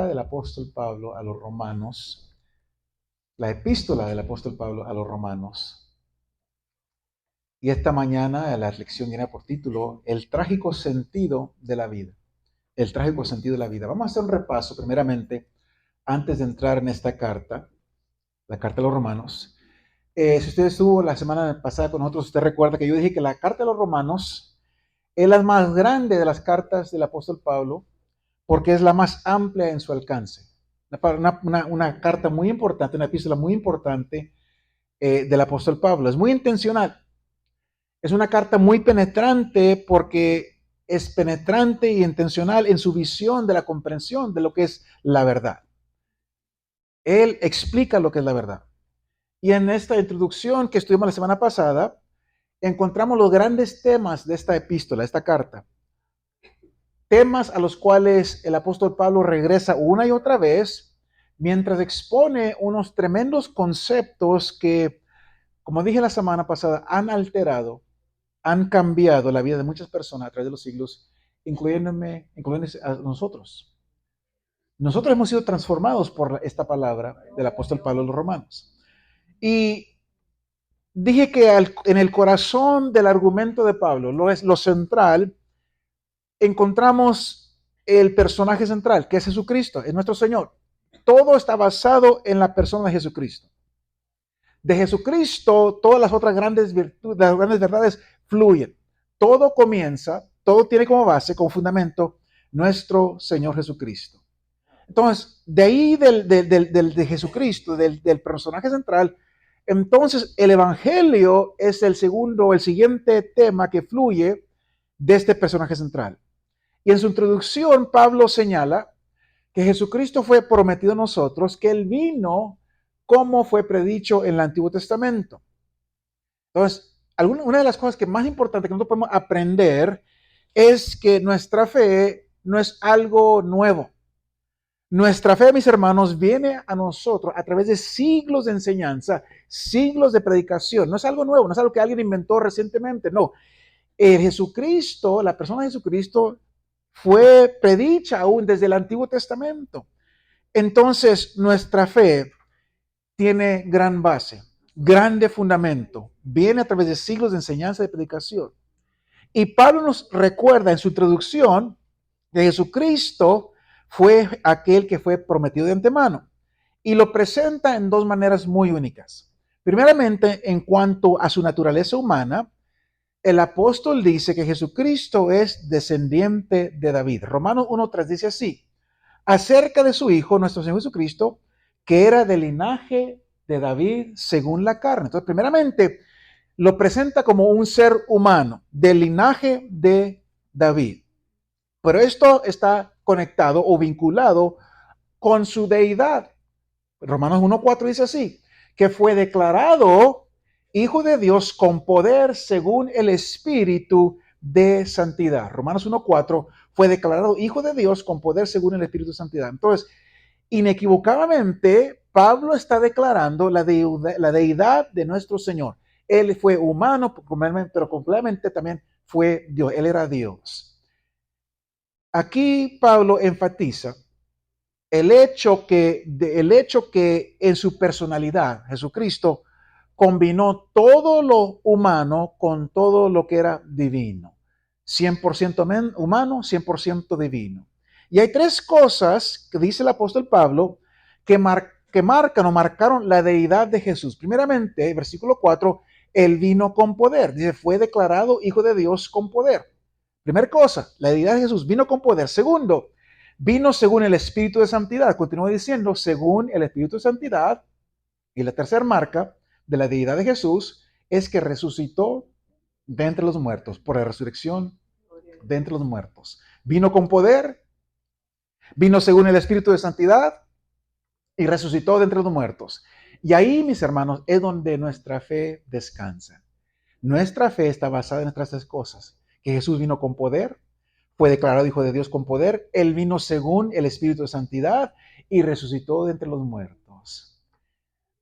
del apóstol Pablo a los romanos, la epístola del apóstol Pablo a los romanos. Y esta mañana la lección tiene por título El trágico sentido de la vida. El trágico sentido de la vida. Vamos a hacer un repaso primeramente antes de entrar en esta carta, la carta de los romanos. Si usted estuvo la semana pasada con nosotros, usted recuerda que yo dije que la carta de los romanos es la más grande de las cartas del apóstol Pablo porque es la más amplia en su alcance. Una carta muy importante, una epístola muy importante del apóstol Pablo. Es muy intencional. Es una carta muy penetrante porque es penetrante y intencional en su visión de la comprensión de lo que es la verdad. Él explica lo que es la verdad. Y en esta introducción que estuvimos la semana pasada, encontramos los grandes temas de esta epístola, esta carta. Temas a los cuales el apóstol Pablo regresa una y otra vez, mientras expone unos tremendos conceptos que, como dije la semana pasada, han alterado, han cambiado la vida de muchas personas a través de los siglos, incluyéndome a nosotros. Nosotros hemos sido transformados por esta palabra del apóstol Pablo a los romanos. Y dije que en el corazón del argumento de Pablo, lo central, encontramos el personaje central, que es Jesucristo, es nuestro Señor. Todo está basado en la persona de Jesucristo. De Jesucristo, todas las otras grandes virtudes, las grandes verdades fluyen. Todo comienza, todo tiene como base, como fundamento, nuestro Señor Jesucristo. Entonces, de ahí de Jesucristo, del personaje central, entonces el Evangelio es el siguiente tema que fluye de este personaje central. Y en su introducción, Pablo señala que Jesucristo fue prometido a nosotros, que Él vino como fue predicho en el Antiguo Testamento. Entonces, una de las cosas que más importante que nosotros podemos aprender es que nuestra fe no es algo nuevo. Nuestra fe, mis hermanos, viene a nosotros a través de siglos de enseñanza, siglos de predicación. No es algo nuevo, no es algo que alguien inventó recientemente, no. Jesucristo, la persona de Jesucristo, fue predicha aún desde el Antiguo Testamento. Entonces, nuestra fe tiene gran base, grande fundamento, viene a través de siglos de enseñanza y predicación. Y Pablo nos recuerda en su introducción que Jesucristo fue aquel que fue prometido de antemano y lo presenta en dos maneras muy únicas. Primeramente, en cuanto a su naturaleza humana, el apóstol dice que Jesucristo es descendiente de David. Romanos 1:3 dice así, acerca de su Hijo, nuestro Señor Jesucristo, que era del linaje de David según la carne. Entonces, primeramente, lo presenta como un ser humano del linaje de David. Pero esto está conectado o vinculado con su deidad. Romanos 1:4 dice así, que fue declarado Hijo de Dios con poder según el Espíritu de santidad. Romanos 1:4 fue declarado Hijo de Dios con poder según el Espíritu de santidad. Entonces, inequívocamente, Pablo está declarando la deidad de nuestro Señor. Él fue humano, pero completamente también fue Dios. Él era Dios. Aquí Pablo enfatiza el hecho que en su personalidad, Jesucristo combinó todo lo humano con todo lo que era divino. 100% humano, 100% divino. Y hay tres cosas que dice el apóstol Pablo que marcaron la deidad de Jesús. Primeramente, versículo 4, él vino con poder. Dice, fue declarado Hijo de Dios con poder. Primera cosa, la deidad de Jesús vino con poder. Segundo, vino según el Espíritu de Santidad. Continúa diciendo, según el Espíritu de Santidad. Y la tercera marca de la deidad de Jesús es que resucitó de entre los muertos, por la resurrección de entre los muertos. Vino con poder, vino según el Espíritu de Santidad y resucitó de entre los muertos. Y ahí, mis hermanos, es donde nuestra fe descansa. Nuestra fe está basada en estas tres cosas. Que Jesús vino con poder, fue declarado Hijo de Dios con poder, Él vino según el Espíritu de Santidad y resucitó de entre los muertos.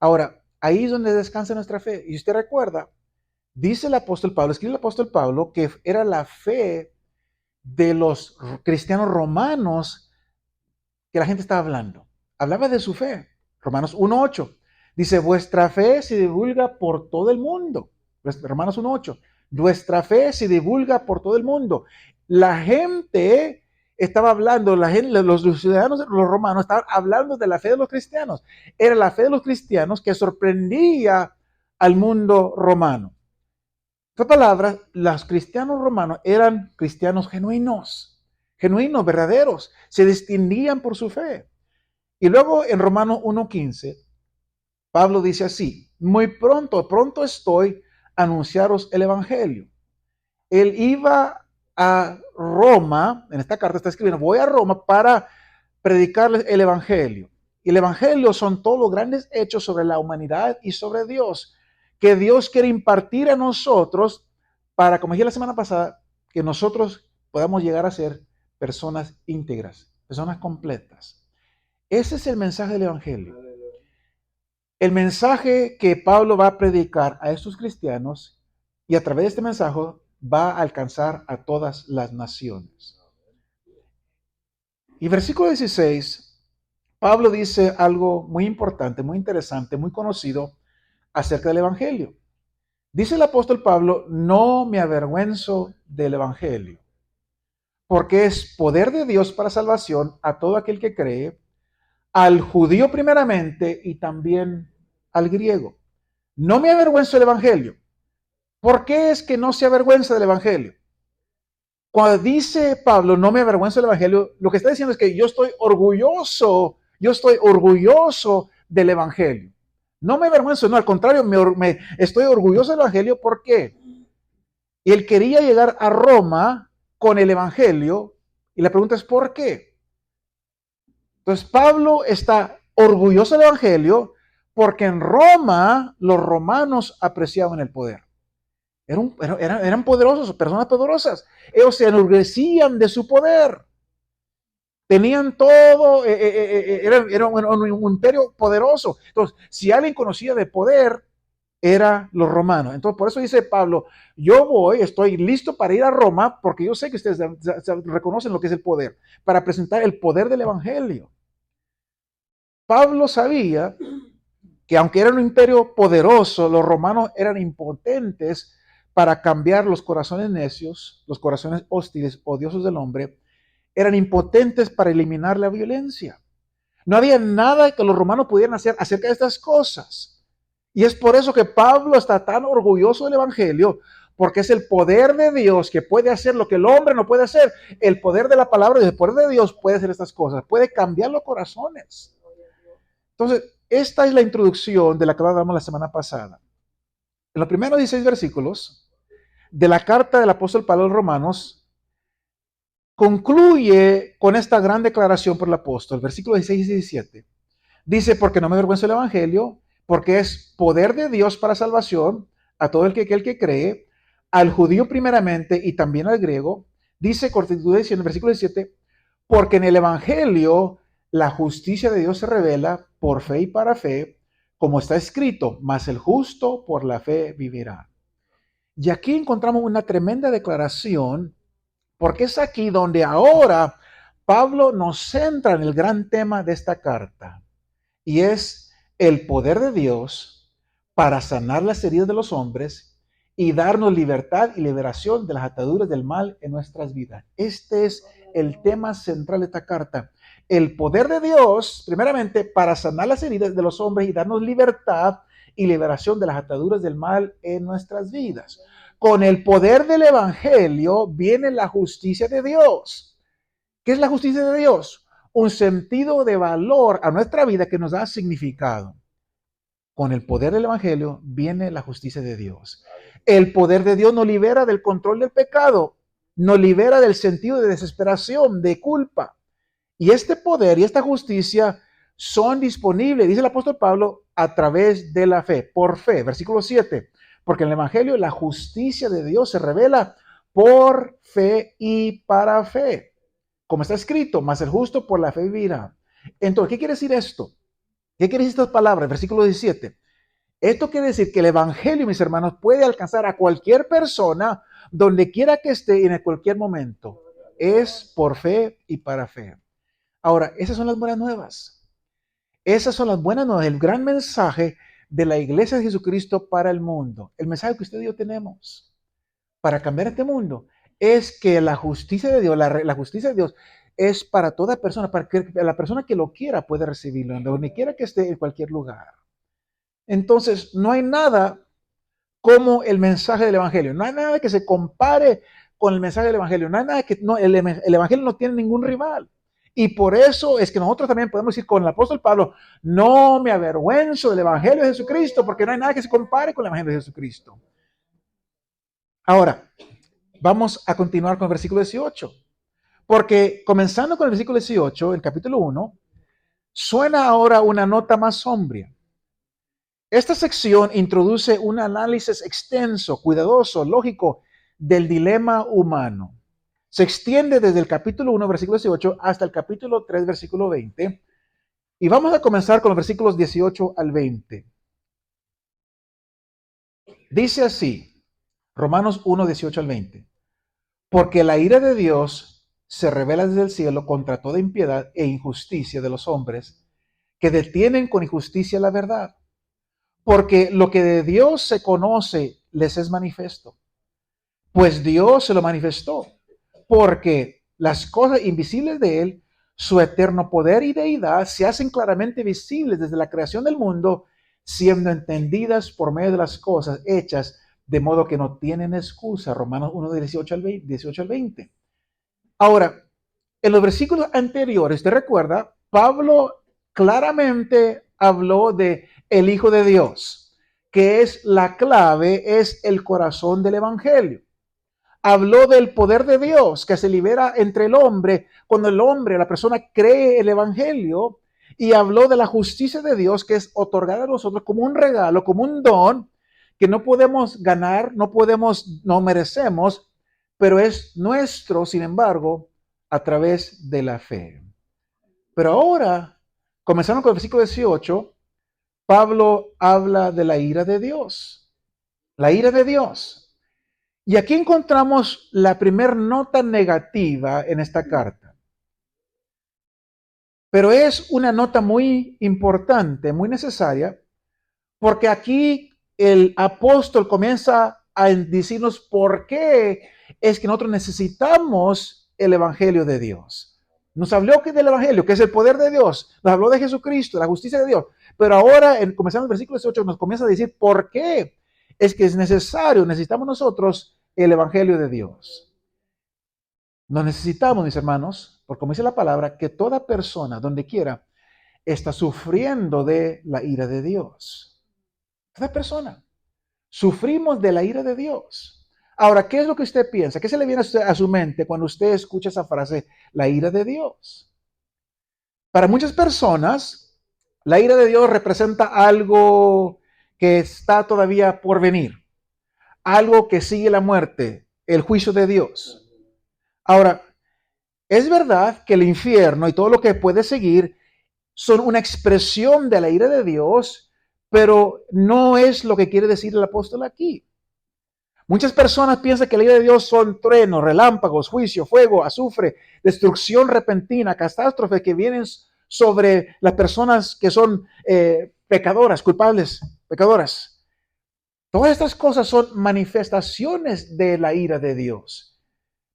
Ahora, ahí es donde descansa nuestra fe. Y usted recuerda, dice el apóstol Pablo, escribe el apóstol Pablo, que era la fe de los cristianos romanos que la gente estaba hablando? Hablaba de su fe. Romanos 1:8. Dice, vuestra fe se divulga por todo el mundo. Romanos 1:8. Vuestra fe se divulga por todo el mundo. La gente estaba hablando, los ciudadanos, los romanos estaban hablando de la fe de los cristianos. Era la fe de los cristianos que sorprendía al mundo romano. En otras palabras, los cristianos romanos eran cristianos genuinos, verdaderos, se distinguían por su fe. Y luego en Romanos 1:15, Pablo dice así, muy pronto estoy a anunciaros el evangelio. Él iba a Roma, en esta carta está escribiendo, voy a Roma para predicarles el evangelio. Y el evangelio son todos los grandes hechos sobre la humanidad y sobre Dios, que Dios quiere impartir a nosotros para, como dije la semana pasada, que nosotros podamos llegar a ser personas íntegras, personas completas. Ese es el mensaje del evangelio. El mensaje que Pablo va a predicar a estos cristianos y a través de este mensaje va a alcanzar a todas las naciones. Y versículo 16, Pablo dice algo muy importante, muy interesante, muy conocido acerca del evangelio. Dice el apóstol Pablo, no me avergüenzo del evangelio, porque es poder de Dios para salvación a todo aquel que cree, al judío primeramente y también al griego. No me avergüenzo del evangelio. ¿Por qué es que no se avergüenza del evangelio? Cuando dice Pablo, no me avergüenzo del evangelio, lo que está diciendo es que yo estoy orgulloso del evangelio. No me avergüenzo, no, al contrario, estoy orgulloso del evangelio. ¿Por qué? Él quería llegar a Roma con el evangelio y la pregunta es ¿por qué? Entonces Pablo está orgulloso del evangelio porque en Roma los romanos apreciaban el poder. Eran poderosos, personas poderosas. Ellos se enorgullecían de su poder. Tenían todo, era un imperio poderoso. Entonces, si alguien conocía de poder, eran los romanos. Entonces, por eso dice Pablo, estoy listo para ir a Roma, porque yo sé que ustedes reconocen lo que es el poder, para presentar el poder del evangelio. Pablo sabía que aunque era un imperio poderoso, los romanos eran impotentes para cambiar los corazones necios, los corazones hostiles, odiosos del hombre, eran impotentes para eliminar la violencia. No había nada que los romanos pudieran hacer acerca de estas cosas. Y es por eso que Pablo está tan orgulloso del evangelio, porque es el poder de Dios que puede hacer lo que el hombre no puede hacer. El poder de la palabra y el poder de Dios puede hacer estas cosas, puede cambiar los corazones. Entonces, esta es la introducción de la que hablamos la semana pasada. En los primeros 16 versículos de la carta del apóstol Pablo a los Romanos, concluye con esta gran declaración por el apóstol, versículos 16 y 17. Dice, porque no me avergüenzo del evangelio, porque es poder de Dios para salvación a todo aquel que cree, al judío primeramente y también al griego. Dice, continúa diciendo en el versículo 17, porque en el evangelio la justicia de Dios se revela por fe y para fe, como está escrito, mas el justo por la fe vivirá. Y aquí encontramos una tremenda declaración, porque es aquí donde ahora Pablo nos centra en el gran tema de esta carta, y es el poder de Dios para sanar las heridas de los hombres y darnos libertad y liberación de las ataduras del mal en nuestras vidas. Este es el tema central de esta carta. El poder de Dios, primeramente, para sanar las heridas de los hombres y darnos libertad y liberación de las ataduras del mal en nuestras vidas. Con el poder del evangelio viene la justicia de Dios. ¿Qué es la justicia de Dios? Un sentido de valor a nuestra vida que nos da significado. Con el poder del evangelio viene la justicia de Dios. El poder de Dios nos libera del control del pecado, nos libera del sentido de desesperación, de culpa. Y este poder y esta justicia son disponibles, dice el apóstol Pablo, a través de la fe, por fe. Versículo 7, porque en el evangelio la justicia de Dios se revela por fe y para fe. Como está escrito, mas el justo por la fe vivirá. Entonces, ¿qué quiere decir esto? ¿Qué quiere decir estas palabras? Versículo 17. Esto quiere decir que el evangelio, mis hermanos, puede alcanzar a cualquier persona, donde quiera que esté y en cualquier momento. Es por fe y para fe. Ahora, esas son las buenas nuevas. Esas son las buenas nuevas, el gran mensaje de la iglesia de Jesucristo para el mundo. El mensaje que usted y yo tenemos para cambiar este mundo es que la justicia de Dios, la justicia de Dios es para toda persona, para que la persona que lo quiera puede recibirlo, donde quiera que esté, en cualquier lugar. Entonces, no hay nada como el mensaje del Evangelio. No hay nada que se compare con el mensaje del Evangelio. No hay nada que no, el Evangelio no tiene ningún rival. Y por eso es que nosotros también podemos decir con el apóstol Pablo, no me avergüenzo del Evangelio de Jesucristo, porque no hay nada que se compare con el Evangelio de Jesucristo. Ahora, vamos a continuar con el versículo 18. Porque comenzando con el versículo 18, el capítulo 1, suena ahora una nota más sombría. Esta sección introduce un análisis extenso, cuidadoso, lógico del dilema humano. Se extiende desde el capítulo 1, versículo 18, hasta el capítulo 3, versículo 20. Y vamos a comenzar con los versículos 18 al 20. Dice así, Romanos 1, 18 al 20. Porque la ira de Dios se revela desde el cielo contra toda impiedad e injusticia de los hombres que detienen con injusticia la verdad. Porque lo que de Dios se conoce les es manifiesto, pues Dios se lo manifestó, porque las cosas invisibles de Él, su eterno poder y deidad, se hacen claramente visibles desde la creación del mundo, siendo entendidas por medio de las cosas hechas, de modo que no tienen excusa. Romanos 1, 18 al 20. Ahora, en los versículos anteriores, ¿te recuerda? Pablo claramente habló de el Hijo de Dios, que es la clave, es el corazón del Evangelio. Habló del poder de Dios que se libera entre el hombre cuando el hombre, la persona, cree el Evangelio, y habló de la justicia de Dios que es otorgada a nosotros como un regalo, como un don que no podemos ganar, no merecemos, pero es nuestro, sin embargo, a través de la fe. Pero ahora, comenzando con el versículo 18, Pablo habla de la ira de Dios. La ira de Dios. Y aquí encontramos la primera nota negativa en esta carta. Pero es una nota muy importante, muy necesaria, porque aquí el apóstol comienza a decirnos por qué es que nosotros necesitamos el Evangelio de Dios. Nos habló que del Evangelio, que es el poder de Dios. Nos habló de Jesucristo, la justicia de Dios. Pero ahora, comenzando el versículo 18, nos comienza a decir por qué es que es necesario, necesitamos nosotros el Evangelio de Dios. Nos necesitamos, mis hermanos, porque como dice la palabra, que toda persona, donde quiera, está sufriendo de la ira de Dios. Toda persona. Sufrimos de la ira de Dios. Ahora, ¿qué es lo que usted piensa? ¿Qué se le viene a su mente cuando usted escucha esa frase, la ira de Dios? Para muchas personas, la ira de Dios representa algo que está todavía por venir, algo que sigue la muerte, el juicio de Dios. Ahora, es verdad que el infierno y todo lo que puede seguir son una expresión de la ira de Dios, pero no es lo que quiere decir el apóstol aquí. Muchas personas piensan que la ira de Dios son truenos, relámpagos, juicio, fuego, azufre, destrucción repentina, catástrofes que vienen sobre las personas que son pecadoras, culpables, pecadoras. Todas estas cosas son manifestaciones de la ira de Dios.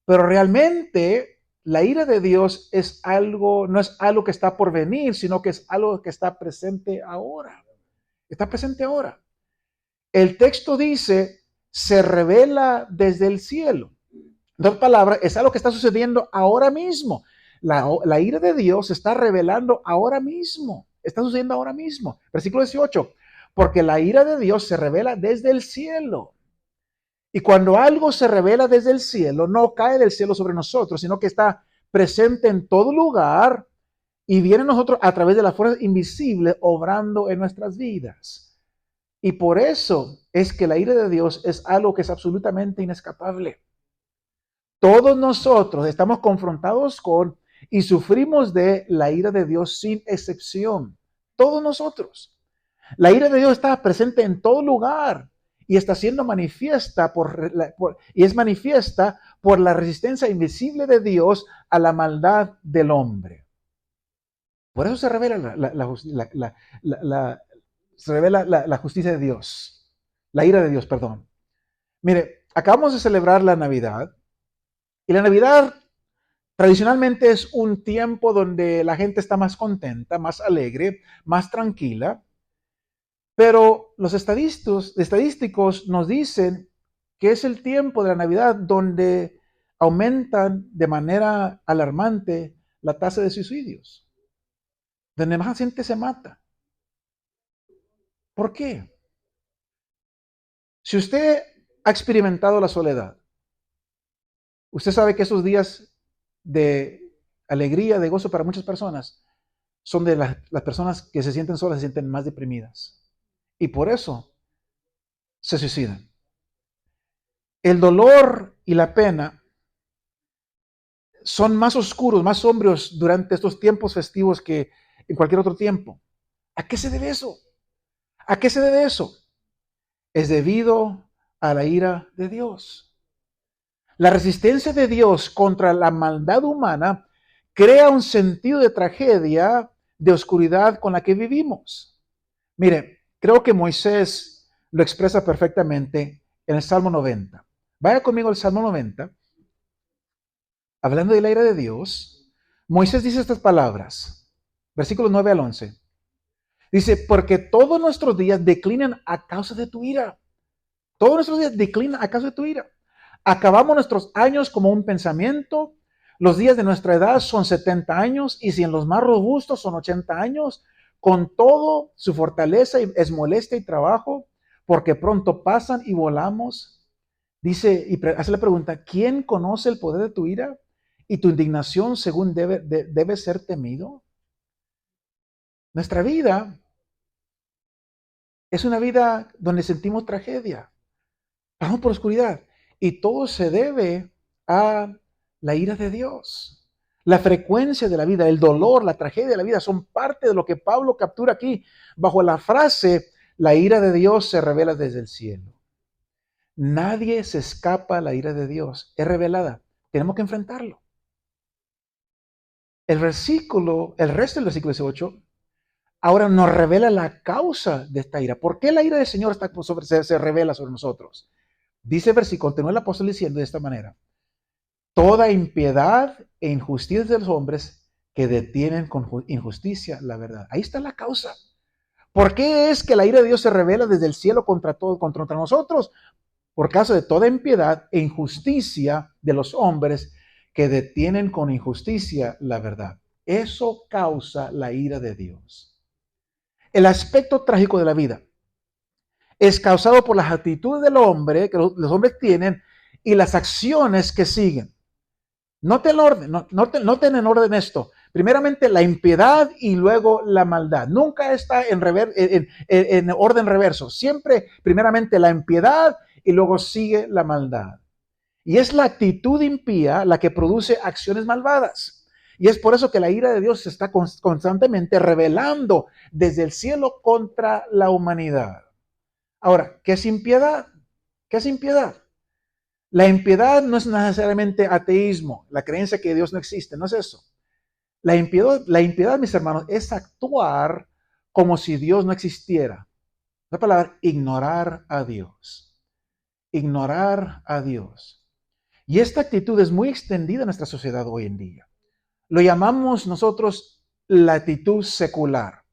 Pero realmente la ira de Dios es algo, no es algo que está por venir, sino que es algo que está presente ahora. Está presente ahora. El texto dice, se revela desde el cielo. En otras palabras, es algo que está sucediendo ahora mismo. La ira de Dios se está revelando ahora mismo. Está sucediendo ahora mismo. Versículo 18. Porque la ira de Dios se revela desde el cielo. Y cuando algo se revela desde el cielo, no cae del cielo sobre nosotros, sino que está presente en todo lugar y viene a nosotros a través de las fuerzas invisibles obrando en nuestras vidas. Y por eso es que la ira de Dios es algo que es absolutamente inescapable. Todos nosotros estamos confrontados con y sufrimos de la ira de Dios sin excepción. Todos nosotros. La ira de Dios está presente en todo lugar y está siendo manifiesta y es manifiesta por la resistencia invisible de Dios a la maldad del hombre. Por eso se revela se revela la justicia de Dios, la ira de Dios, perdón. Mire, acabamos de celebrar la Navidad y la Navidad tradicionalmente es un tiempo donde la gente está más contenta, más alegre, más tranquila, pero los estadísticos nos dicen que es el tiempo de la Navidad donde aumentan de manera alarmante la tasa de suicidios, donde más gente se mata. ¿Por qué? Si usted ha experimentado la soledad, usted sabe que esos días de alegría, de gozo para muchas personas, son de las personas que se sienten solas, se sienten más deprimidas. Y por eso se suicidan. El dolor y la pena son más oscuros, más sombríos durante estos tiempos festivos que en cualquier otro tiempo. ¿A qué se debe eso? ¿A qué se debe eso? Es debido a la ira de Dios. La resistencia de Dios contra la maldad humana crea un sentido de tragedia, de oscuridad con la que vivimos. Mire, creo que Moisés lo expresa perfectamente en el Salmo 90. Vaya conmigo al Salmo 90. Hablando de la ira de Dios, Moisés dice estas palabras, versículos 9 al 11. Dice, porque todos nuestros días declinan a causa de tu ira. Todos nuestros días declinan a causa de tu ira. Acabamos nuestros años como un pensamiento. Los días de nuestra edad son 70 años y si en los más robustos son 80 años. Con todo, su fortaleza es molestia y trabajo, porque pronto pasan y volamos. Dice y hace la pregunta, ¿quién conoce el poder de tu ira y tu indignación según debe ser temido? Nuestra vida es una vida donde sentimos tragedia, pasamos por oscuridad y todo se debe a la ira de Dios. La frecuencia de la vida, el dolor, la tragedia de la vida son parte de lo que Pablo captura aquí bajo la frase, la ira de Dios se revela desde el cielo. Nadie se escapa a la ira de Dios, es revelada. Tenemos que enfrentarlo. El resto del versículo 18, ahora nos revela la causa de esta ira. ¿Por qué la ira del Señor se revela sobre nosotros? Dice el versículo, continúa el apóstol diciendo de esta manera, toda impiedad e injusticia de los hombres que detienen con injusticia la verdad. Ahí está la causa. ¿Por qué es que la ira de Dios se revela desde el cielo contra nosotros? Por causa de toda impiedad e injusticia de los hombres que detienen con injusticia la verdad. Eso causa la ira de Dios. El aspecto trágico de la vida es causado por las actitudes del hombre, que los hombres tienen, y las acciones que siguen. Noten el orden, noten en orden esto. Primeramente la impiedad y luego la maldad. Nunca está en orden reverso. Siempre primeramente la impiedad y luego sigue la maldad. Y es la actitud impía la que produce acciones malvadas. Y es por eso que la ira de Dios se está constantemente revelando desde el cielo contra la humanidad. Ahora, ¿qué es impiedad? ¿Qué es impiedad? La impiedad no es necesariamente ateísmo, la creencia que Dios no existe, no es eso. La impiedad, mis hermanos, es actuar como si Dios no existiera. La palabra ignorar a Dios. Ignorar a Dios. Y esta actitud es muy extendida en nuestra sociedad hoy en día. Lo llamamos nosotros la actitud secular.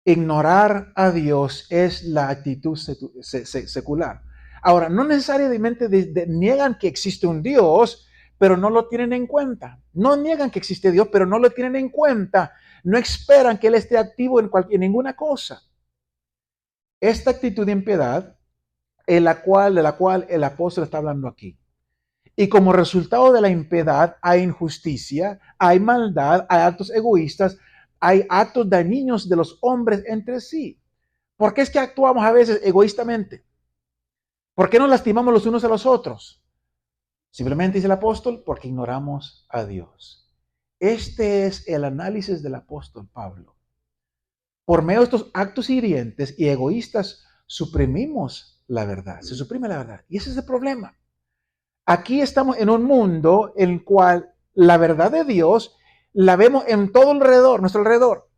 Ignorar a Dios es la actitud secular. Ahora, no necesariamente niegan que existe un Dios, pero no lo tienen en cuenta. No niegan que existe Dios, pero no lo tienen en cuenta. No esperan que Él esté activo en ninguna cosa. Esta actitud de impiedad es de la cual el apóstol está hablando aquí. Y como resultado de la impiedad hay injusticia, hay maldad, hay actos egoístas, hay actos dañinos de los hombres entre sí. ¿Por qué es que actuamos a veces egoístamente? ¿Por qué nos lastimamos los unos a los otros? Simplemente dice el apóstol, porque ignoramos a Dios. Este es el análisis del apóstol Pablo. Por medio de estos actos hirientes y egoístas, suprimimos la verdad. Se suprime la verdad. Y ese es el problema. Aquí estamos en un mundo en el cual la verdad de Dios La vemos en todo alrededor, nuestro alrededor.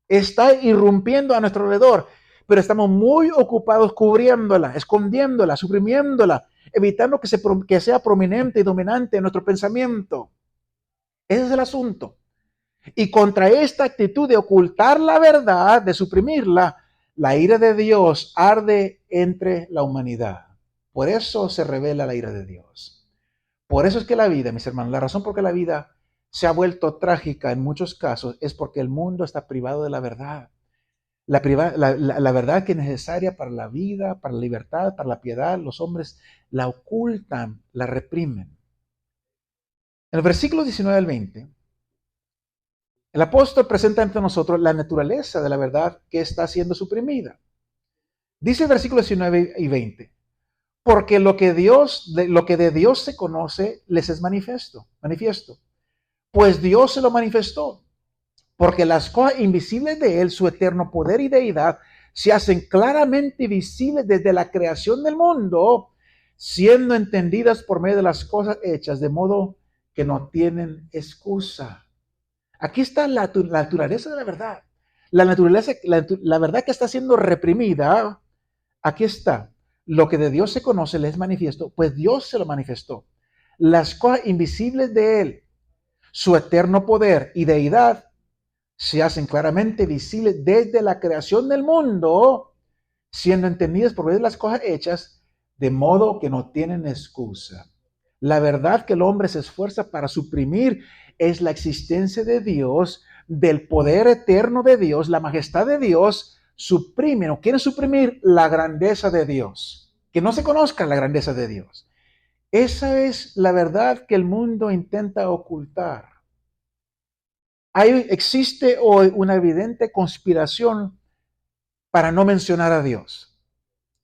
Está irrumpiendo a nuestro alrededor, pero estamos muy ocupados cubriéndola, escondiéndola, suprimiéndola, evitando que sea prominente y dominante en nuestro pensamiento. Ese es el asunto. Y contra esta actitud de ocultar la verdad, de suprimirla, la ira de Dios arde entre la humanidad. Por eso se revela la ira de Dios. Por eso es que la vida, mis hermanos, la razón por que la vida se ha vuelto trágica en muchos casos es porque el mundo está privado de la verdad. La verdad que es necesaria para la vida, para la libertad, para la piedad, los hombres la ocultan, la reprimen. En el versículo 19 al 20, el apóstol presenta ante nosotros la naturaleza de la verdad que está siendo suprimida. Dice el versículo 19 y 20, porque lo que de Dios se conoce les es manifiesto, pues Dios se lo manifestó, porque las cosas invisibles de él, su eterno poder y deidad, se hacen claramente visibles desde la creación del mundo, siendo entendidas por medio de las cosas hechas, de modo que no tienen excusa. Aquí está la naturaleza de la verdad. La verdad que está siendo reprimida, aquí está. Lo que de Dios se conoce le es manifiesto, pues Dios se lo manifestó. Las cosas invisibles de él, su eterno poder y deidad, se hacen claramente visibles desde la creación del mundo, siendo entendidas por medio de las cosas hechas, de modo que no tienen excusa. La verdad que el hombre se esfuerza para suprimir es la existencia de Dios, del poder eterno de Dios, la majestad de Dios. Suprimen o quieren suprimir la grandeza de Dios, que no se conozca la grandeza de Dios. Esa es la verdad que el mundo intenta ocultar. Existe hoy una evidente conspiración para no mencionar a Dios.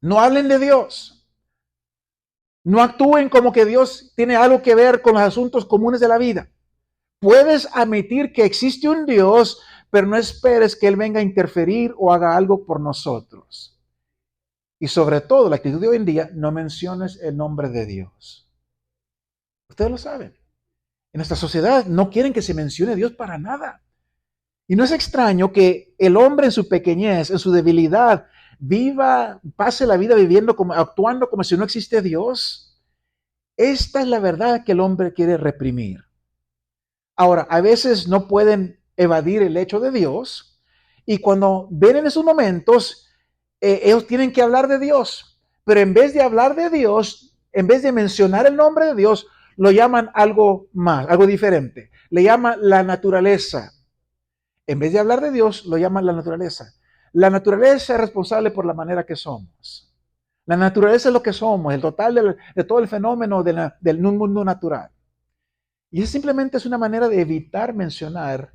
No hablen de Dios. No actúen como que Dios tiene algo que ver con los asuntos comunes de la vida. Puedes admitir que existe un Dios, pero no esperes que Él venga a interferir o haga algo por nosotros. Y sobre todo, la actitud de hoy en día, no menciones el nombre de Dios. Ustedes lo saben. En nuestra sociedad no quieren que se mencione a Dios para nada. Y no es extraño que el hombre en su pequeñez, en su debilidad, pase la vida actuando como si no existe Dios. Esta es la verdad que el hombre quiere reprimir. Ahora, a veces no pueden evadir el hecho de Dios y cuando ven en esos momentos, ellos tienen que hablar de Dios, pero en vez de hablar de Dios, en vez de mencionar el nombre de Dios, lo llaman algo más, algo diferente. Le llaman la naturaleza. En vez de hablar de Dios, lo llaman la naturaleza. La naturaleza es responsable por la manera que somos. La naturaleza es lo que somos, el total de todo el fenómeno del mundo natural. Y es simplemente una manera de evitar mencionar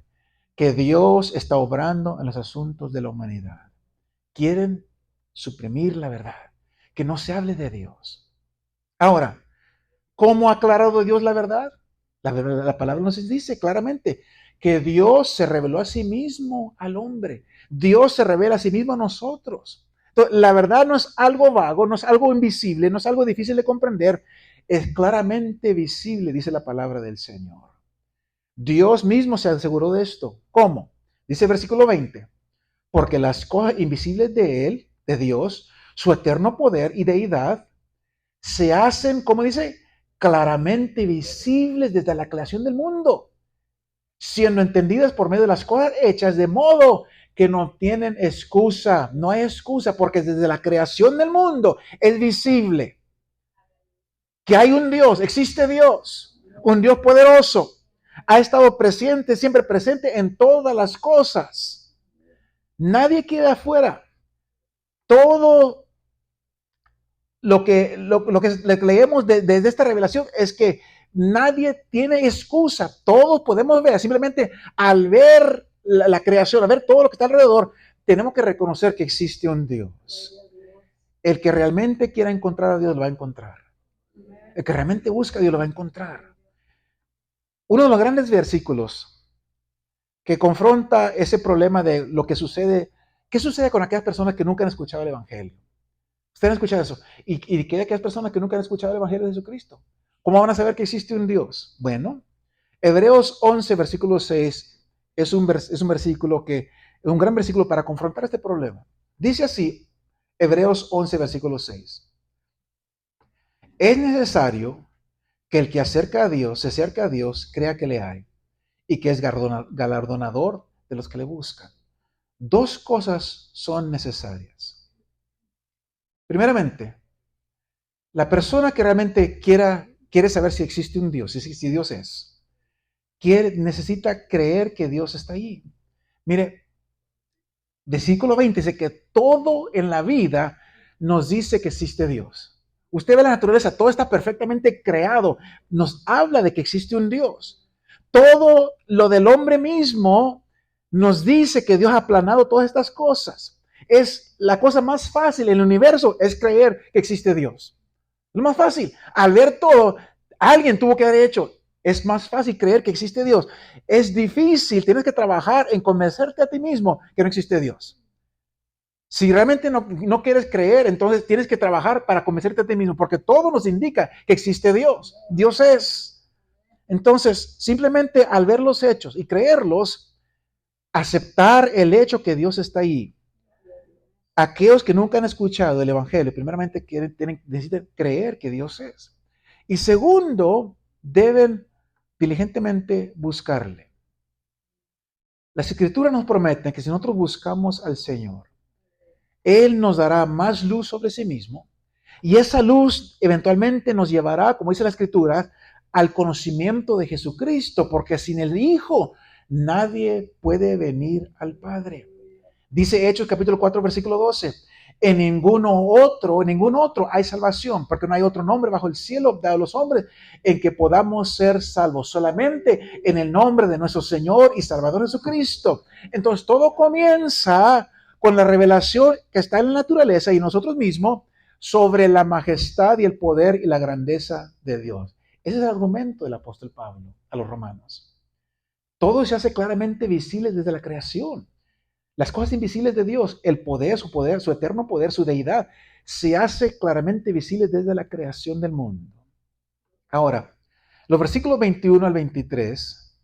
que Dios está obrando en los asuntos de la humanidad. Quieren suprimir la verdad, que no se hable de Dios. Ahora, ¿cómo ha aclarado Dios la verdad? La palabra nos dice claramente que Dios se reveló a sí mismo al hombre. Dios se revela a sí mismo a nosotros. Entonces, la verdad no es algo vago, no es algo invisible, no es algo difícil de comprender. Es claramente visible, dice la palabra del Señor. Dios mismo se aseguró de esto. ¿Cómo? Dice el versículo 20. Porque las cosas invisibles de Él, de Dios, su eterno poder y deidad, se hacen, como dice, claramente visibles desde la creación del mundo, siendo entendidas por medio de las cosas hechas, de modo que no tienen excusa. No hay excusa porque desde la creación del mundo es visible que hay un Dios, existe Dios, un Dios poderoso. Ha estado presente, siempre presente en todas las cosas. Nadie queda afuera. Todo lo que leemos desde esta revelación es que nadie tiene excusa. Todos podemos ver, simplemente al ver la creación, al ver todo lo que está alrededor, tenemos que reconocer que existe un Dios. El que realmente quiera encontrar a Dios lo va a encontrar. El que realmente busca a Dios lo va a encontrar. Uno de los grandes versículos que confronta ese problema de lo que sucede, ¿qué sucede con aquellas personas que nunca han escuchado el Evangelio? Ustedes han escuchado eso. ¿Y qué hay aquellas personas que nunca han escuchado el Evangelio de Jesucristo? ¿Cómo van a saber que existe un Dios? Bueno, Hebreos 11, versículo 6, es un versículo que es un gran versículo para confrontar este problema. Dice así, Hebreos 11, versículo 6. Es necesario que el que se acerca a Dios, crea que le hay y que es galardonador de los que le buscan. Dos cosas son necesarias. Primeramente, la persona que realmente quiere saber si existe un Dios, si Dios es, necesita creer que Dios está ahí. Mire, versículo 20 dice que todo en la vida nos dice que existe Dios. Usted ve la naturaleza, todo está perfectamente creado. Nos habla de que existe un Dios. Todo lo del hombre mismo nos dice que Dios ha aplanado todas estas cosas. Es la cosa más fácil en el universo, es creer que existe Dios. Lo más fácil. Al ver todo, alguien tuvo que haber hecho. Es más fácil creer que existe Dios. Es difícil, tienes que trabajar en convencerte a ti mismo que no existe Dios. Si realmente no quieres creer, entonces tienes que trabajar para convencerte a ti mismo, porque todo nos indica que existe Dios. Dios es. Entonces, simplemente al ver los hechos y creerlos, aceptar el hecho que Dios está ahí. Aquellos que nunca han escuchado el Evangelio, primeramente necesitan creer que Dios es. Y segundo, deben diligentemente buscarle. Las Escrituras nos prometen que si nosotros buscamos al Señor, Él nos dará más luz sobre sí mismo y esa luz eventualmente nos llevará, como dice la Escritura, al conocimiento de Jesucristo, porque sin el Hijo nadie puede venir al Padre. Dice Hechos capítulo 4, versículo 12. En ningún otro hay salvación, porque no hay otro nombre bajo el cielo dado a los hombres en que podamos ser salvos, solamente en el nombre de nuestro Señor y Salvador Jesucristo. Entonces todo comienza con la revelación que está en la naturaleza y nosotros mismos sobre la majestad y el poder y la grandeza de Dios. Ese es el argumento del apóstol Pablo a los romanos. Todo se hace claramente visible desde la creación. Las cosas invisibles de Dios, el poder, su eterno poder, su deidad, se hace claramente visible desde la creación del mundo. Ahora, los versículos 21 al 23,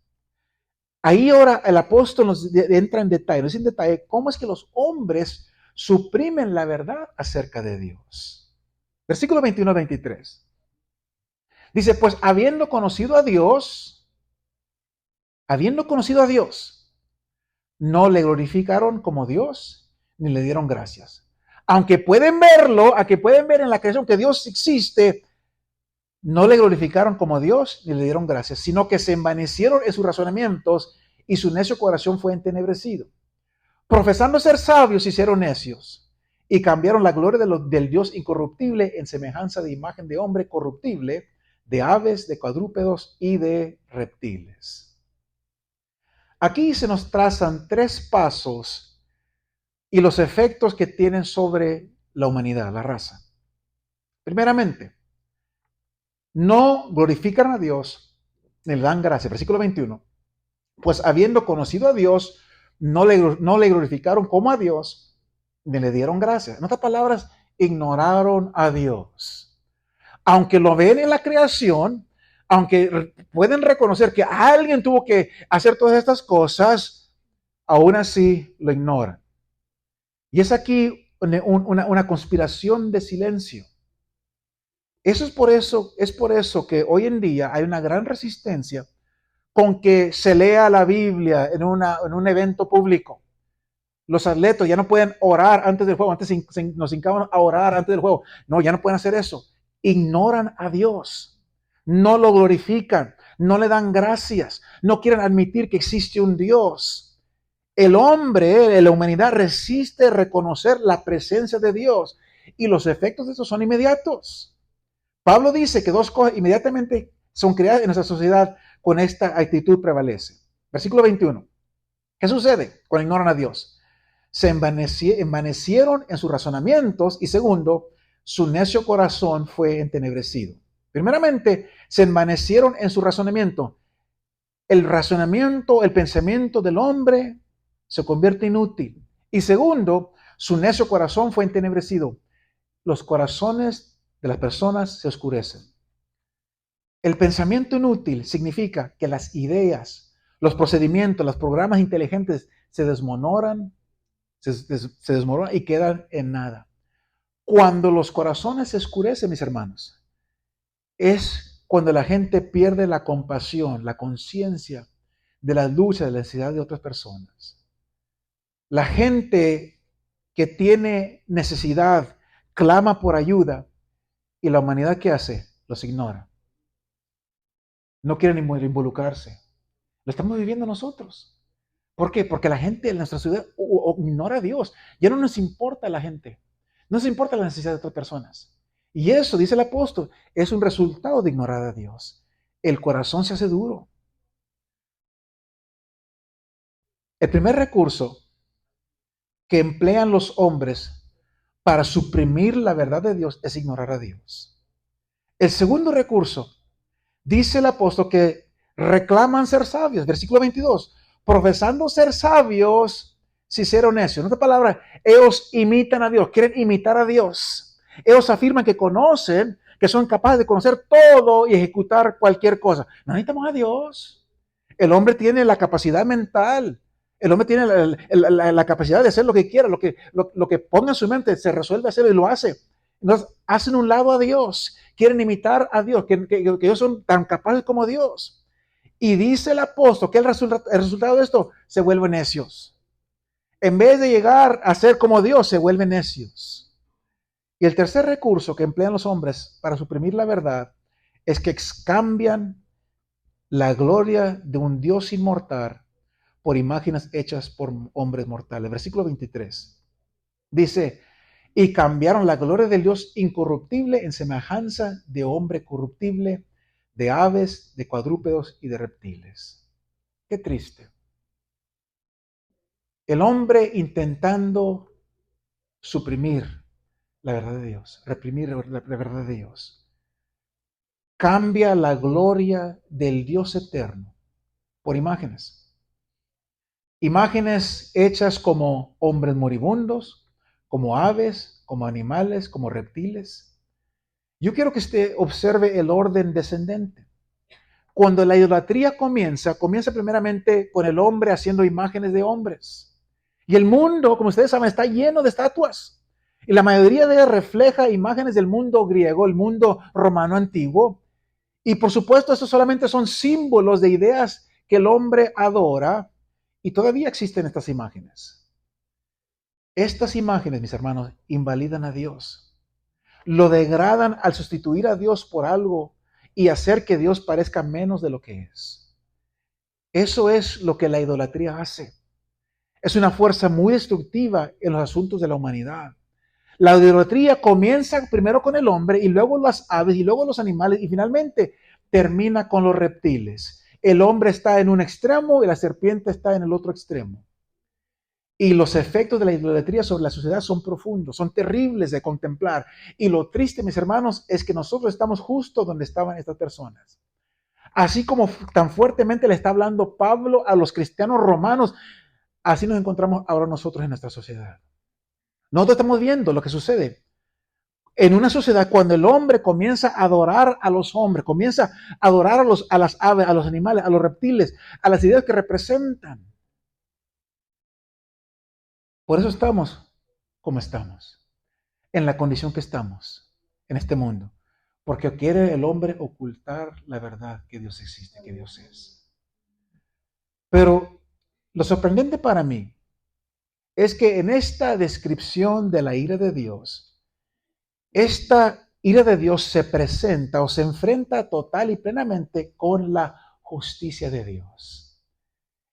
ahí ahora el apóstol nos entra en detalle cómo es que los hombres suprimen la verdad acerca de Dios. Versículo 21 al 23. Dice, pues habiendo conocido a Dios, no le glorificaron como Dios, ni le dieron gracias. Aunque pueden verlo, aunque pueden ver en la creación que Dios existe, no le glorificaron como Dios, ni le dieron gracias, sino que se envanecieron en sus razonamientos y su necio corazón fue entenebrecido. Profesando ser sabios, se hicieron necios y cambiaron la gloria del Dios incorruptible en semejanza de imagen de hombre corruptible, de aves, de cuadrúpedos y de reptiles. Aquí se nos trazan tres pasos y los efectos que tienen sobre la humanidad, la raza. Primeramente, no glorifican a Dios, ni le dan gracia. Versículo 21. Pues habiendo conocido a Dios, no le glorificaron como a Dios, ni le dieron gracia. En otras palabras, ignoraron a Dios. Aunque lo ven en la creación, aunque pueden reconocer que alguien tuvo que hacer todas estas cosas, aún así lo ignoran. Y es aquí una conspiración de silencio. Es por eso que hoy en día hay una gran resistencia con que se lea la Biblia en un evento público. Los atletas ya no pueden orar antes del juego. Antes nos hincaban a orar antes del juego. No, ya no pueden hacer eso. Ignoran a Dios. No lo glorifican. No le dan gracias. No quieren admitir que existe un Dios. El hombre, la humanidad resiste reconocer la presencia de Dios. Y los efectos de eso son inmediatos. Pablo dice que dos cosas inmediatamente son creadas en nuestra sociedad con esta actitud prevalece. Versículo 21. ¿Qué sucede cuando ignoran a Dios? Se envanecieron en sus razonamientos y segundo, su necio corazón fue entenebrecido. Primeramente, se envanecieron en su razonamiento. El razonamiento, el pensamiento del hombre se convierte inútil. Y segundo, su necio corazón fue entenebrecido. Los corazones de las personas se oscurecen. El pensamiento inútil significa que las ideas, los procedimientos, los programas inteligentes se desmoronan, se desmoronan y quedan en nada. Cuando los corazones se oscurecen, mis hermanos, es cuando la gente pierde la compasión, la conciencia de la lucha, de la necesidad de otras personas. La gente que tiene necesidad clama por ayuda y la humanidad, ¿qué hace? Los ignora. No quieren involucrarse. Lo estamos viviendo nosotros. ¿Por qué? Porque la gente en nuestra ciudad ignora a Dios. Ya no nos importa la gente. No nos importa la necesidad de otras personas. Y eso, dice el apóstol, es un resultado de ignorar a Dios. El corazón se hace duro. El primer recurso que emplean los hombres para suprimir la verdad de Dios es ignorar a Dios. El segundo recurso, dice el apóstol, que reclaman ser sabios. Versículo 22. Profesando ser sabios, si hicieron necio. En otras palabras, ellos imitan a Dios, quieren imitar a Dios. Ellos afirman que conocen, que son capaces de conocer todo y ejecutar cualquier cosa. No necesitamos a Dios. El hombre tiene la capacidad mental. El hombre tiene la capacidad de hacer lo que quiera, lo que ponga en su mente, se resuelve hacerlo y lo hace. Entonces, hacen un lado a Dios, quieren imitar a Dios, que ellos son tan capaces como Dios. Y dice el apóstol que el resultado de esto, se vuelven necios. En vez de llegar a ser como Dios, se vuelven necios. Y el tercer recurso que emplean los hombres para suprimir la verdad es que cambian la gloria de un Dios inmortal por imágenes hechas por hombres mortales. Versículo 23. Dice, y cambiaron la gloria del Dios incorruptible en semejanza de hombre corruptible, de aves, de cuadrúpedos y de reptiles. Qué triste. El hombre intentando suprimir la verdad de Dios, reprimir la verdad de Dios, cambia la gloria del Dios eterno por imágenes. Imágenes hechas como hombres moribundos, como aves, como animales, como reptiles. Yo quiero que usted observe el orden descendente. Cuando la idolatría comienza primeramente con el hombre haciendo imágenes de hombres. Y el mundo, como ustedes saben, está lleno de estatuas. Y la mayoría de ellas refleja imágenes del mundo griego, el mundo romano antiguo. Y por supuesto, estos solamente son símbolos de ideas que el hombre adora. Y todavía existen estas imágenes. Estas imágenes, mis hermanos, invalidan a Dios. Lo degradan al sustituir a Dios por algo y hacer que Dios parezca menos de lo que es. Eso es lo que la idolatría hace. Es una fuerza muy destructiva en los asuntos de la humanidad. La idolatría comienza primero con el hombre y luego las aves y luego los animales y finalmente termina con los reptiles. El hombre está en un extremo y la serpiente está en el otro extremo. Y los efectos de la idolatría sobre la sociedad son profundos, son terribles de contemplar. Y lo triste, mis hermanos, es que nosotros estamos justo donde estaban estas personas. Así como tan fuertemente le está hablando Pablo a los cristianos romanos, así nos encontramos ahora nosotros en nuestra sociedad. Nosotros estamos viendo lo que sucede en una sociedad cuando el hombre comienza a adorar a los hombres, comienza a adorar a las aves, a los animales, a los reptiles, a las ideas que representan. Por eso estamos como estamos, en la condición que estamos en este mundo, porque quiere el hombre ocultar la verdad que Dios existe, que Dios es. Pero lo sorprendente para mí es que en esta descripción de la ira de Dios, esta ira de Dios se presenta o se enfrenta total y plenamente con la justicia de Dios.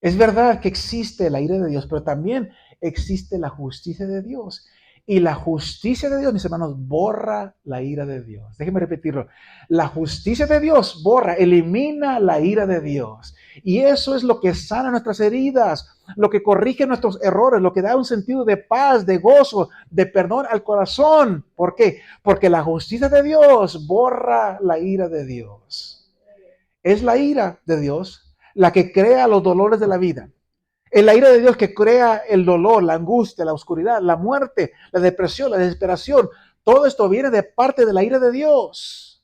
Es verdad que existe la ira de Dios, pero también existe la justicia de Dios. Y la justicia de Dios, mis hermanos, borra la ira de Dios. Déjenme repetirlo. La justicia de Dios borra, elimina la ira de Dios. Y eso es lo que sana nuestras heridas, lo que corrige nuestros errores, lo que da un sentido de paz, de gozo, de perdón al corazón. ¿Por qué? Porque la justicia de Dios borra la ira de Dios. Es la ira de Dios la que crea los dolores de la vida. Es la ira de Dios que crea el dolor, la angustia, la oscuridad, la muerte, la depresión, la desesperación. Todo esto viene de parte de la ira de Dios.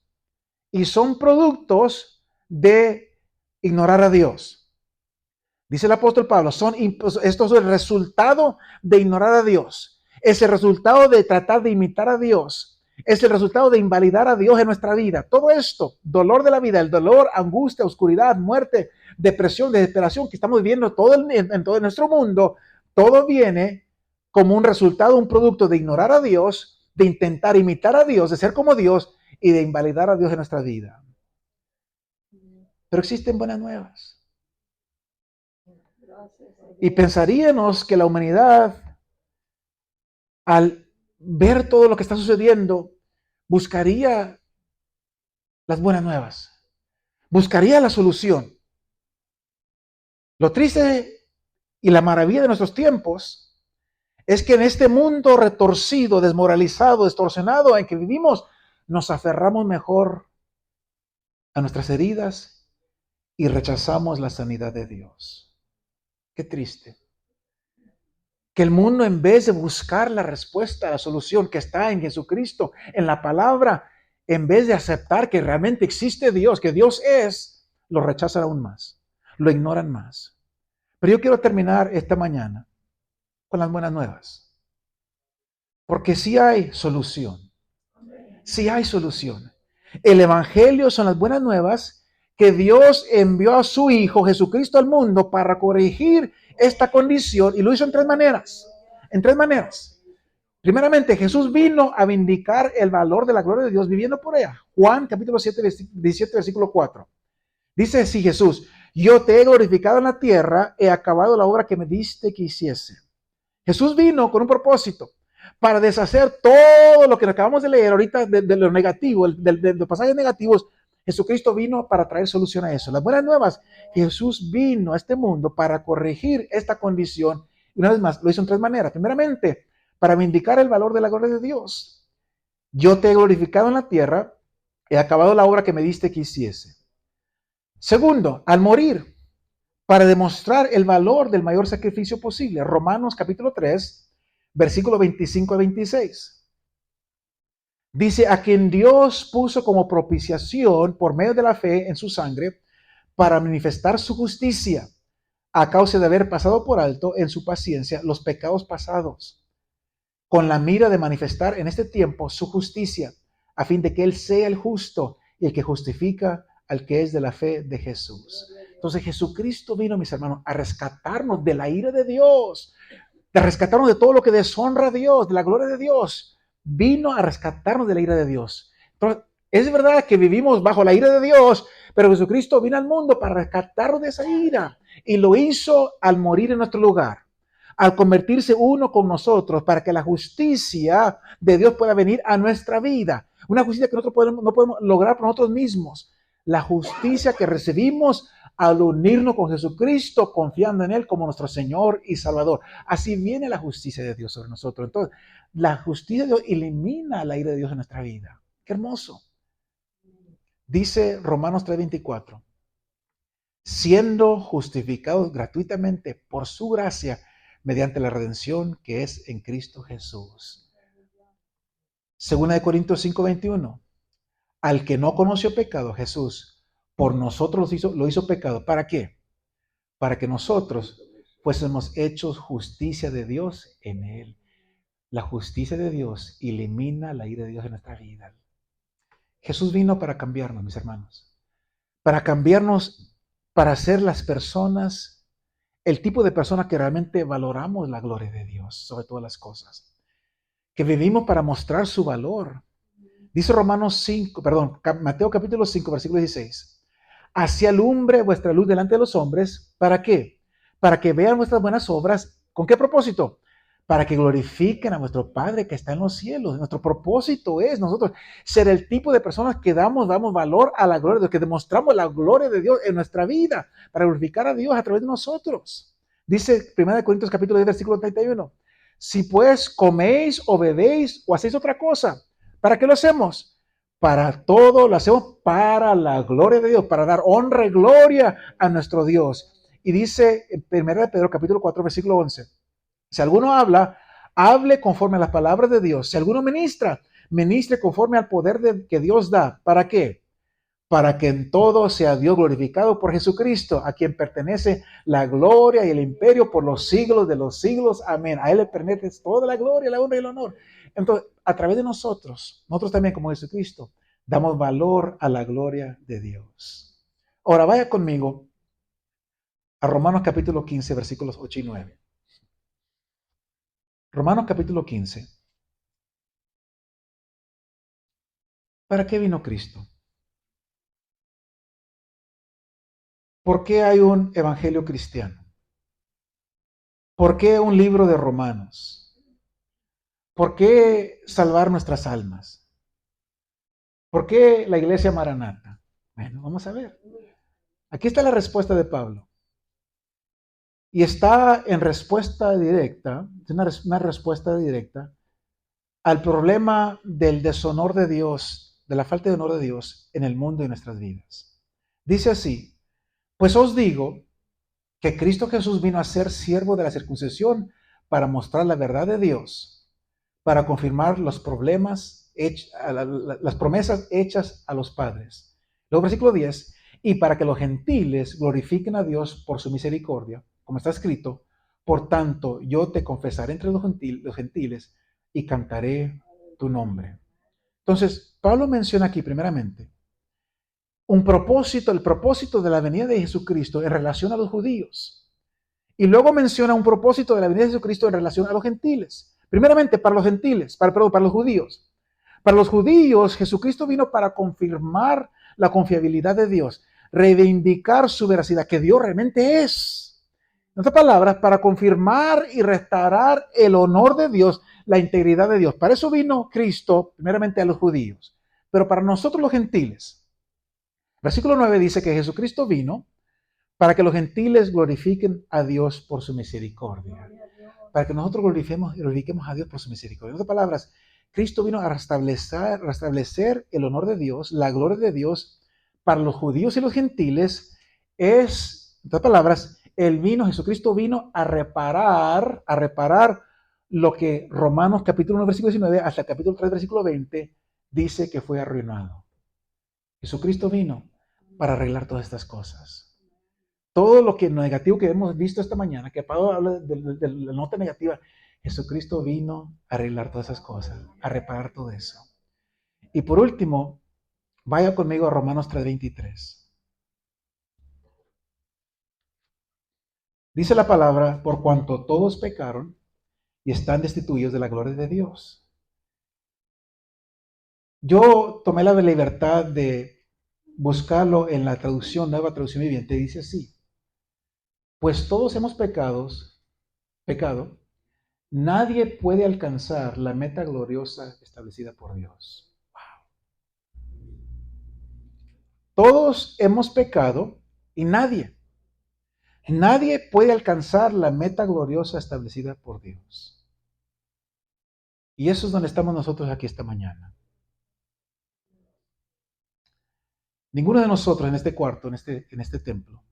y son productos de ignorar a Dios. Dice el apóstol Pablo, esto es el resultado de ignorar a Dios. Es el resultado de tratar de imitar a Dios. Es el resultado de invalidar a Dios en nuestra vida. Todo esto, dolor de la vida, el dolor, angustia, oscuridad, muerte, depresión, desesperación que estamos viviendo en todo nuestro mundo, todo viene como un resultado, un producto de ignorar a Dios, de intentar imitar a Dios, de ser como Dios y de invalidar a Dios en nuestra vida. Pero existen buenas nuevas. Y pensaríamos que la humanidad, al ver todo lo que está sucediendo, buscaría las buenas nuevas, buscaría la solución. Lo triste y la maravilla de nuestros tiempos es que en este mundo retorcido, desmoralizado, distorsionado en que vivimos, nos aferramos mejor a nuestras heridas y rechazamos la sanidad de Dios. Qué triste. Que el mundo, en vez de buscar la respuesta, la solución que está en Jesucristo, en la palabra, en vez de aceptar que realmente existe Dios, que Dios es, lo rechazan aún más, lo ignoran más. Pero yo quiero terminar esta mañana con las buenas nuevas, porque sí hay solución, sí hay solución. El Evangelio son las buenas nuevas que Dios envió a su Hijo Jesucristo al mundo para corregir esta condición, y lo hizo en tres maneras. En tres maneras. Primeramente, Jesús vino a vindicar el valor de la gloria de Dios viviendo por ella. Juan capítulo 7, 17, versículo 4. Dice así Jesús: yo te he glorificado en la tierra, he acabado la obra que me diste que hiciese. Jesús vino con un propósito, para deshacer todo lo que acabamos de leer ahorita de lo negativo, de los pasajes negativos. Jesucristo vino para traer solución a eso. Las buenas nuevas, Jesús vino a este mundo para corregir esta condición. Y una vez más, lo hizo en tres maneras. Primeramente, para vindicar el valor de la gloria de Dios. Yo te he glorificado en la tierra, he acabado la obra que me diste que hiciese. Segundo, al morir, para demostrar el valor del mayor sacrificio posible. Romanos capítulo 3, versículo 25 a 26. Dice: a quien Dios puso como propiciación por medio de la fe en su sangre, para manifestar su justicia, a causa de haber pasado por alto en su paciencia los pecados pasados, con la mira de manifestar en este tiempo su justicia, a fin de que Él sea el justo y el que justifica al que es de la fe de Jesús. Entonces Jesucristo vino, mis hermanos, a rescatarnos de la ira de Dios, de rescatarnos de todo lo que deshonra a Dios, de la gloria de Dios. Vino a rescatarnos de la ira de Dios. Entonces, es verdad que vivimos bajo la ira de Dios, pero Jesucristo vino al mundo para rescatarnos de esa ira, y lo hizo al morir en nuestro lugar, al convertirse uno con nosotros, para que la justicia de Dios pueda venir a nuestra vida. Una justicia que nosotros no podemos lograr por nosotros mismos. La justicia que recibimos al unirnos con Jesucristo, confiando en Él como nuestro Señor y Salvador. Así viene la justicia de Dios sobre nosotros. Entonces, la justicia de Dios elimina la ira de Dios en nuestra vida. ¡Qué hermoso! Dice Romanos 3:24, siendo justificados gratuitamente por su gracia, mediante la redención que es en Cristo Jesús. Segunda de Corintios 5:21, al que no conoció pecado, Jesús, por nosotros lo hizo pecado. ¿Para qué? Para que nosotros fuésemos hechos justicia de Dios en Él. La justicia de Dios elimina la ira de Dios en nuestra vida. Jesús vino para cambiarnos, mis hermanos. Para cambiarnos, para ser las personas, el tipo de personas que realmente valoramos la gloria de Dios sobre todas las cosas. Que vivimos para mostrar su valor. Dice Mateo capítulo 5, versículo 16. Así alumbre vuestra luz delante de los hombres. ¿Para qué? Para que vean vuestras buenas obras. ¿Con qué propósito? Para que glorifiquen a vuestro Padre que está en los cielos. Nuestro propósito es nosotros ser el tipo de personas que damos valor a la gloria de Dios, que demostramos la gloria de Dios en nuestra vida, para glorificar a Dios a través de nosotros. Dice 1 Corintios capítulo 10, versículo 31. Si pues coméis o bebéis o hacéis otra cosa, ¿para qué lo hacemos? Para todo lo hacemos para la gloria de Dios, para dar honra y gloria a nuestro Dios. Y dice en 1 Pedro capítulo 4, versículo 11. Si alguno habla, hable conforme a las palabras de Dios. Si alguno ministra, ministre conforme al poder que Dios da. ¿Para qué? para que en todo sea Dios glorificado por Jesucristo, a quien pertenece la gloria y el imperio por los siglos de los siglos. Amén. A Él le pertenece toda la gloria, la honra y el honor. Entonces, a través de nosotros también como Jesucristo, damos valor a la gloria de Dios. Ahora vaya conmigo a Romanos capítulo 15, versículos 8 y 9. Romanos capítulo 15. ¿Para qué vino Cristo? ¿Por qué hay un evangelio cristiano? ¿Por qué un libro de Romanos? ¿Por qué salvar nuestras almas? ¿Por qué la iglesia Maranata? Bueno, vamos a ver. Aquí está la respuesta de Pablo. Y está en respuesta directa, una respuesta directa al problema del deshonor de Dios, de la falta de honor de Dios en el mundo y en nuestras vidas. Dice así: pues os digo que Cristo Jesús vino a ser siervo de la circuncisión para mostrar la verdad de Dios, para confirmar los problemas, las promesas hechas a los padres. Luego versículo 10, y para que los gentiles glorifiquen a Dios por su misericordia, como está escrito, por tanto yo te confesaré entre los gentiles y cantaré tu nombre. Entonces, Pablo menciona aquí primeramente un propósito, el propósito de la venida de Jesucristo en relación a los judíos. Y luego menciona un propósito de la venida de Jesucristo en relación a los gentiles. Primeramente, para los gentiles, para los judíos. Para los judíos, Jesucristo vino para confirmar la confiabilidad de Dios, reivindicar su veracidad, que Dios realmente es. En otras palabras, para confirmar y restaurar el honor de Dios, la integridad de Dios. Para eso vino Cristo, primeramente a los judíos. Pero para nosotros los gentiles, versículo 9 dice que Jesucristo vino para que los gentiles glorifiquen a Dios por su misericordia. Para que nosotros glorifiquemos a Dios por su misericordia. En otras palabras, Cristo vino a restablecer el honor de Dios, la gloria de Dios para los judíos y los gentiles. En otras palabras, Jesucristo vino a reparar lo que Romanos capítulo 1, versículo 19 hasta el capítulo 3, versículo 20 dice que fue arruinado. Jesucristo vino para arreglar todas estas cosas. Todo lo negativo que hemos visto esta mañana, que Pablo habla de la nota negativa, Jesucristo vino a arreglar todas esas cosas, a reparar todo eso. Y por último, vaya conmigo a Romanos 3:23. Dice la palabra, por cuanto todos pecaron y están destituidos de la gloria de Dios. Yo tomé la libertad de buscarlo en la nueva traducción viviente, dice así: pues todos hemos pecado, nadie puede alcanzar la meta gloriosa establecida por Dios. Wow. Todos hemos pecado y nadie puede alcanzar la meta gloriosa establecida por Dios. Y eso es donde estamos nosotros aquí esta mañana. Ninguno de nosotros en este cuarto, en este templo,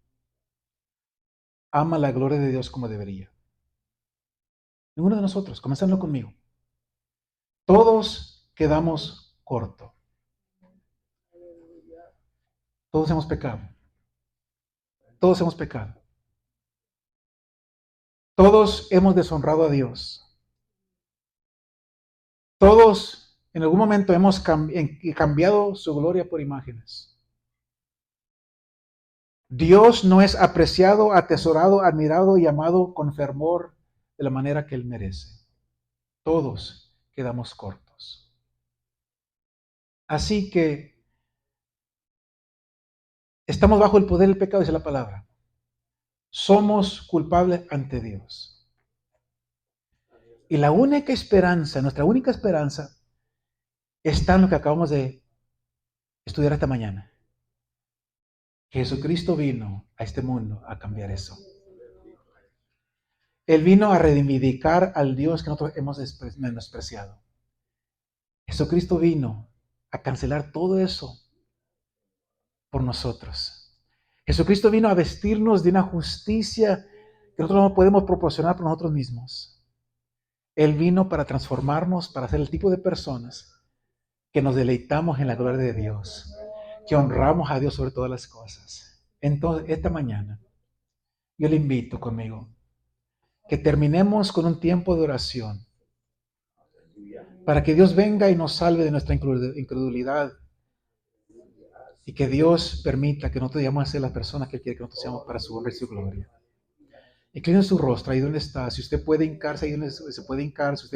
ama la gloria de Dios como debería. Ninguno de nosotros, comenzando conmigo. Todos quedamos cortos. Todos hemos pecado. Todos hemos pecado. Todos hemos deshonrado a Dios. Todos en algún momento hemos cambiado su gloria por imágenes. Dios no es apreciado, atesorado, admirado y amado con fervor de la manera que Él merece. Todos quedamos cortos. Así que estamos bajo el poder del pecado, dice la palabra. Somos culpables ante Dios. Y la única esperanza, nuestra única esperanza, está en lo que acabamos de estudiar esta mañana. Jesucristo vino a este mundo a cambiar eso. Él vino a reivindicar al Dios que nosotros hemos menospreciado. Jesucristo vino a cancelar todo eso por nosotros. Jesucristo vino a vestirnos de una justicia que nosotros no podemos proporcionar por nosotros mismos. Él vino para transformarnos, para ser el tipo de personas que nos deleitamos en la gloria de Dios, que honramos a Dios sobre todas las cosas. Entonces, esta mañana, yo le invito conmigo que terminemos con un tiempo de oración para que Dios venga y nos salve de nuestra incredulidad y que Dios permita que nosotros lleguemos a ser las personas que Él quiere que nosotros seamos para su honra y su gloria. Incline su rostro ahí donde está. Si usted puede hincarse ahí donde se puede hincar, si usted